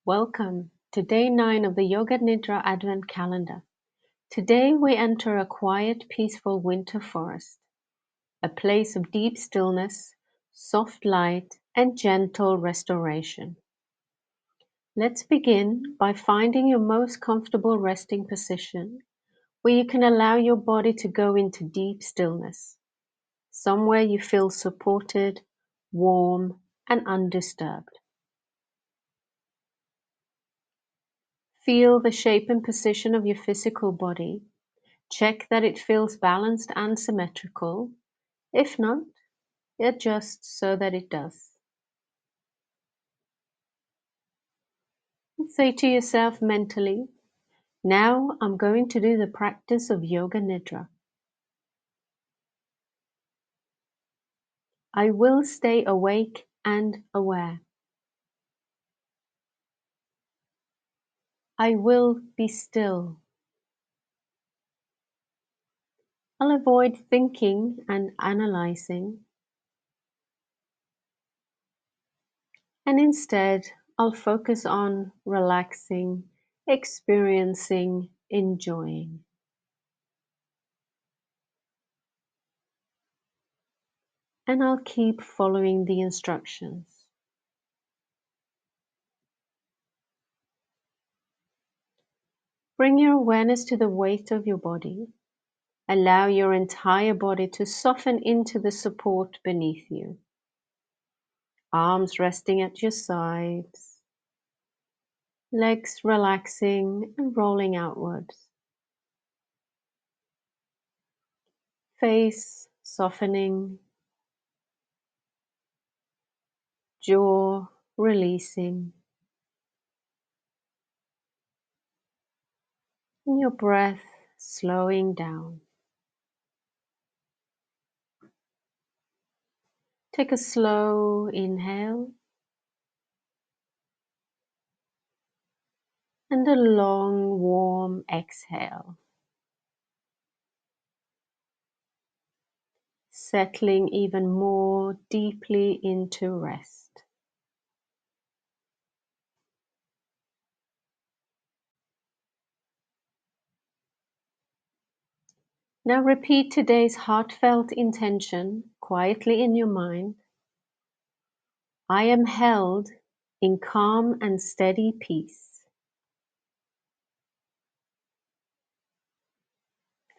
Welcome to day 9 of the Yoga Nidra Advent Calendar. Today we enter a quiet, peaceful winter forest, a place of deep stillness, soft light, and gentle restoration. Let's begin by finding your most comfortable resting position, where you can allow your body to go into deep stillness, somewhere you feel supported, warm, and undisturbed. Feel the shape and position of your physical body. Check that it feels balanced and symmetrical. If not, adjust so that it does. Say to yourself mentally, now I'm going to do the practice of Yoga Nidra. I will stay awake and aware. I will be still. I'll avoid thinking and analyzing, and instead I'll focus on relaxing, experiencing, enjoying. And I'll keep following the instructions. Bring your awareness to the weight of your body. Allow your entire body to soften into the support beneath you. Arms resting at your sides, legs relaxing and rolling outwards. Face softening, jaw releasing, and your breath slowing down. Take a slow inhale and a long, warm exhale. Settling even more deeply into rest. Now repeat today's heartfelt intention quietly in your mind. I am held in calm and steady peace.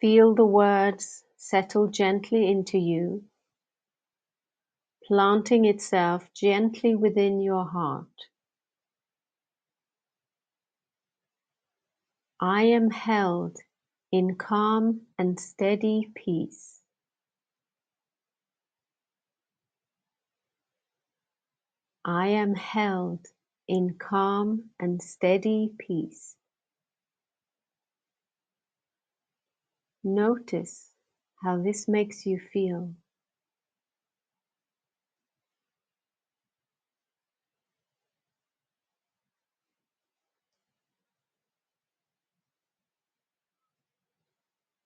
Feel the words settle gently into you, planting itself gently within your heart. I am held in calm and steady peace. I am held in calm and steady peace. Notice how this makes you feel.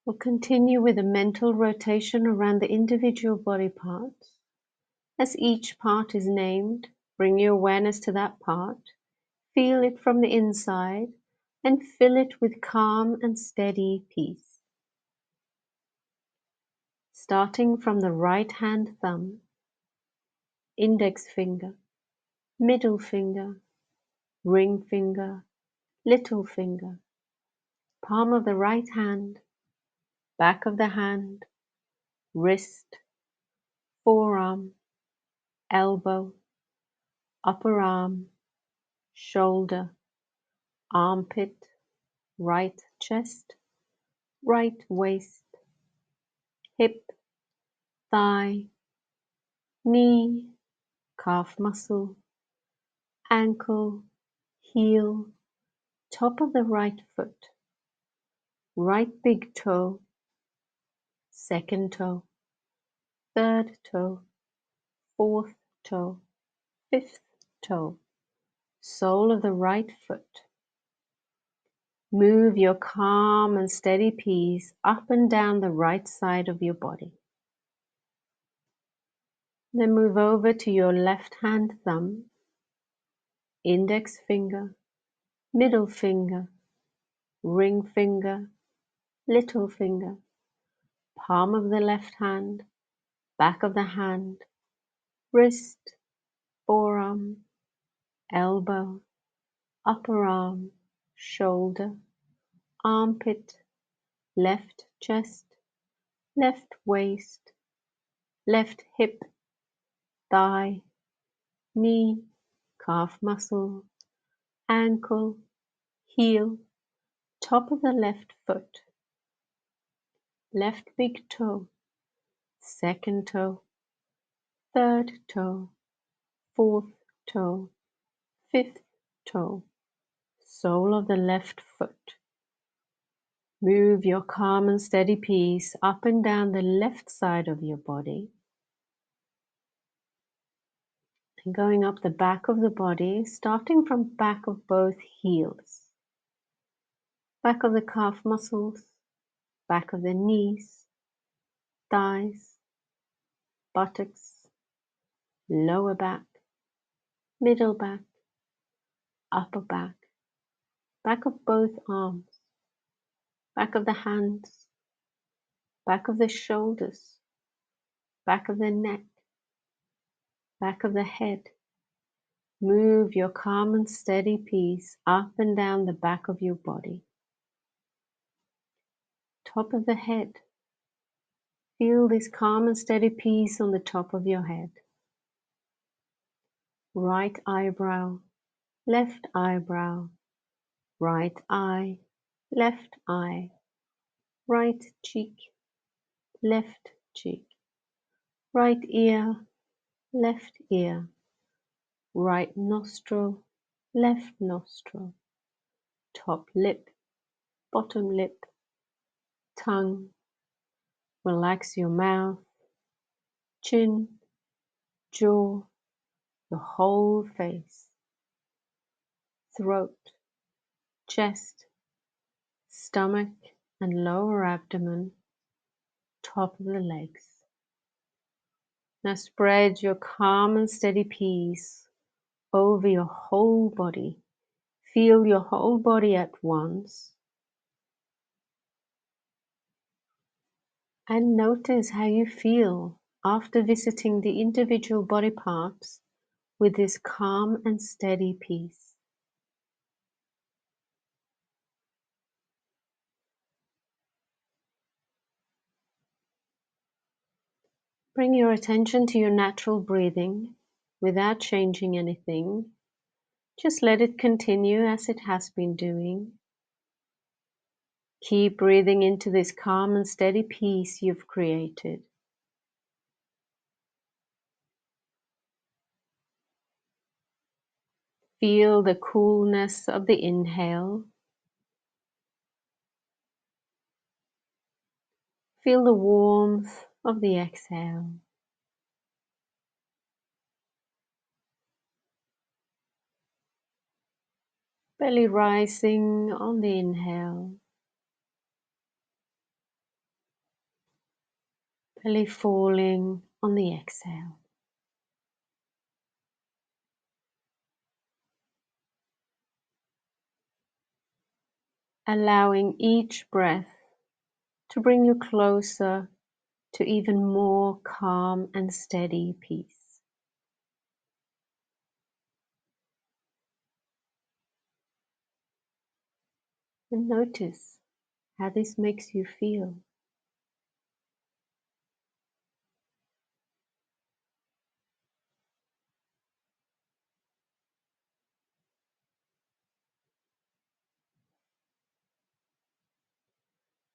We'll continue with a mental rotation around the individual body parts. As each part is named, bring your awareness to that part, feel it from the inside, and fill it with calm and steady peace. Starting from the right hand thumb, index finger, middle finger, ring finger, little finger, palm of the right hand, back of the hand, wrist, forearm, elbow, upper arm, shoulder, armpit, right chest, right waist, hip, thigh, knee, calf muscle, ankle, heel, top of the right foot, right big toe, second toe, third toe, fourth toe, fifth toe, sole of the right foot. Move your calm and steady peace up and down the right side of your body. Then move over to your left hand thumb, index finger, middle finger, ring finger, little finger, palm of the left hand, back of the hand, wrist, forearm, elbow, upper arm, shoulder, armpit, left chest, left waist, left hip, thigh, knee, calf muscle, ankle, heel, top of the left foot, left big toe, second toe, third toe, fourth toe, fifth toe, sole of the left foot. Move your calm and steady peace up and down the left side of your body and going up the back of the body, starting from back of both heels, back of the calf muscles, back of the knees, thighs, buttocks, lower back, middle back, upper back, back of both arms, back of the hands, back of the shoulders, back of the neck, back of the head. Move your calm and steady peace up and down the back of your body. Top of the head. Feel this calm and steady peace on the top of your head. Right eyebrow, left eyebrow, right eye, left eye, right cheek, left cheek, right ear, left ear, right nostril, left nostril, top lip, bottom lip, tongue. Relax your mouth, chin, jaw, your whole face, throat, chest, stomach and lower abdomen, top of the legs. Now spread your calm and steady peace over your whole body. Feel your whole body at once and notice how you feel after visiting the individual body parts with this calm and steady peace. Bring your attention to your natural breathing without changing anything. Just let it continue as it has been doing. Keep breathing into this calm and steady peace you've created. Feel the coolness of the inhale. Feel the warmth of the exhale. Belly rising on the inhale. Belly falling on the exhale. Allowing each breath to bring you closer to even more calm and steady peace. And notice how this makes you feel.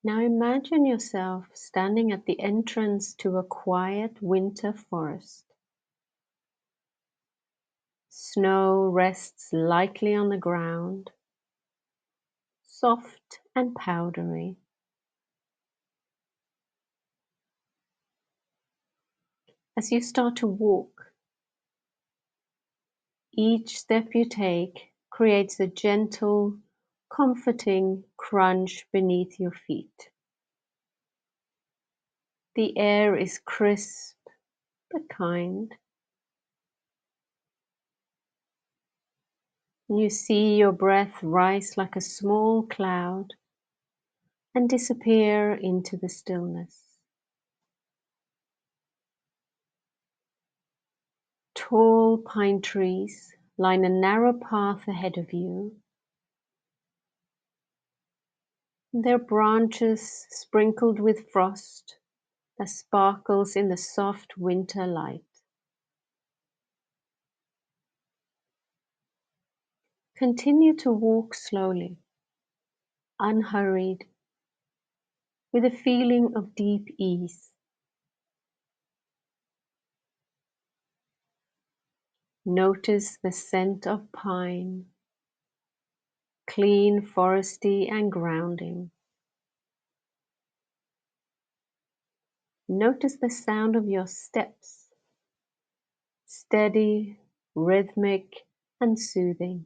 Now imagine yourself standing at the entrance to a quiet winter forest. Snow rests lightly on the ground, soft and powdery. As you start to walk, each step you take creates a gentle, comforting crunch beneath your feet. The air is crisp but kind. You see your breath rise like a small cloud and disappear into the stillness. Tall pine trees line a narrow path ahead of you, their branches sprinkled with frost that sparkles in the soft winter light. Continue to walk slowly, unhurried, with a feeling of deep ease. Notice the scent of pine, clean, foresty, and grounding. Notice the sound of your steps, steady, rhythmic, and soothing.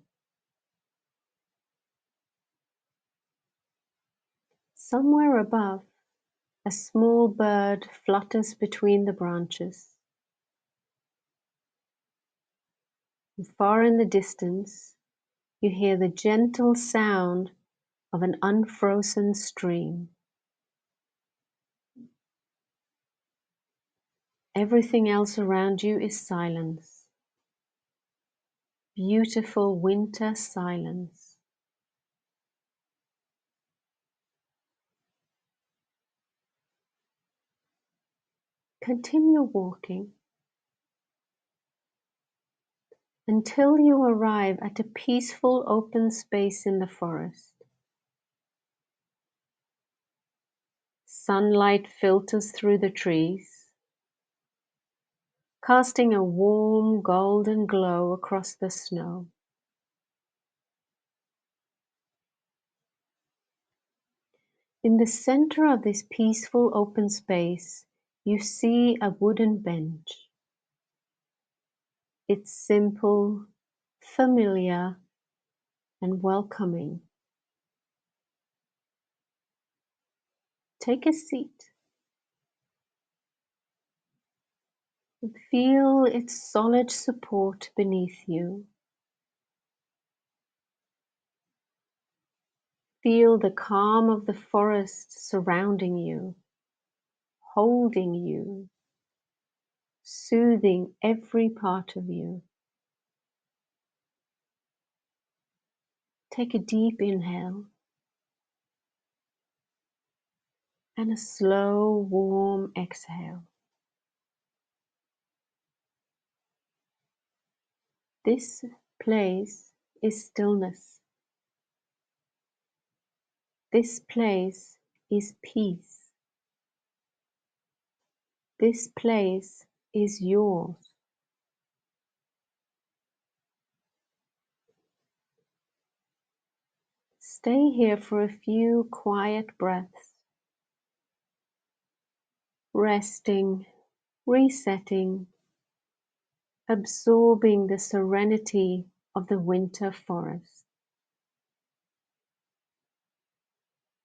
Somewhere above, a small bird flutters between the branches. Far in the distance, you hear the gentle sound of an unfrozen stream. Everything else around you is silence. Beautiful winter silence. Continue walking until you arrive at a peaceful open space in the forest. Sunlight filters through the trees, casting a warm golden glow across the snow. In the center of this peaceful open space, you see a wooden bench. It's simple, familiar, and welcoming. Take a seat. Feel its solid support beneath you. Feel the calm of the forest surrounding you, holding you, soothing every part of you. Take a deep inhale and a slow, warm exhale. This place is stillness. This place is peace. This place is yours. Stay here for a few quiet breaths, resting, resetting, absorbing the serenity of the winter forest.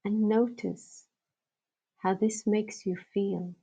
And notice how this makes you feel.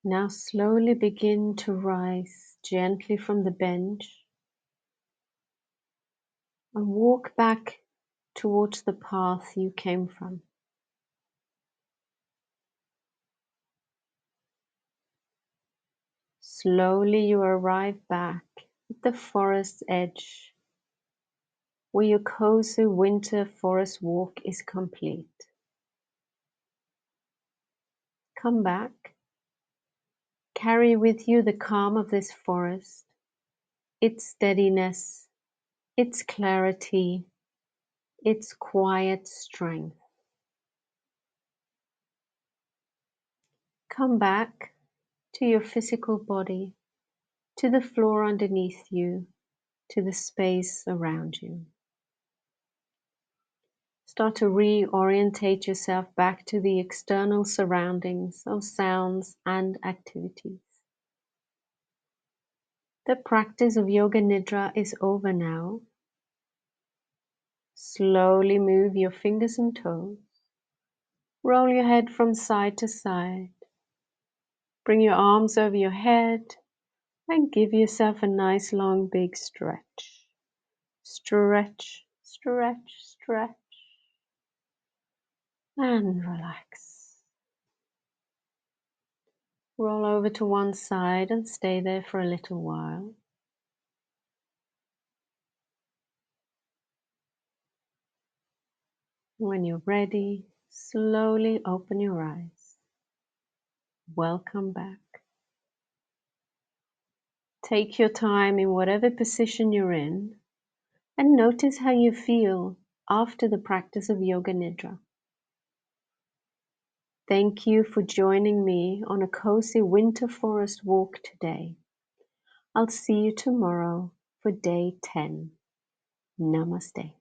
Now slowly begin to rise gently from the bench and walk back towards the path you came from. Slowly you arrive back at the forest's edge where your cozy winter forest walk is complete. Come back, carry with you the calm of this forest, its steadiness, its clarity, its quiet strength. Come back to your physical body, to the floor underneath you, to the space around you. Start to reorientate yourself back to the external surroundings of sounds and activities. The practice of Yoga Nidra is over now. Slowly move your fingers and toes. Roll your head from side to side. Bring your arms over your head and give yourself a nice long big stretch. Stretch, stretch, stretch, and relax. Roll over to one side and stay there for a little while. When you're ready, slowly open your eyes. Welcome back. Take your time in whatever position you're in and notice how you feel after the practice of Yoga Nidra. Thank you for joining me on a cozy winter forest walk today. I'll see you tomorrow for day 10. Namaste.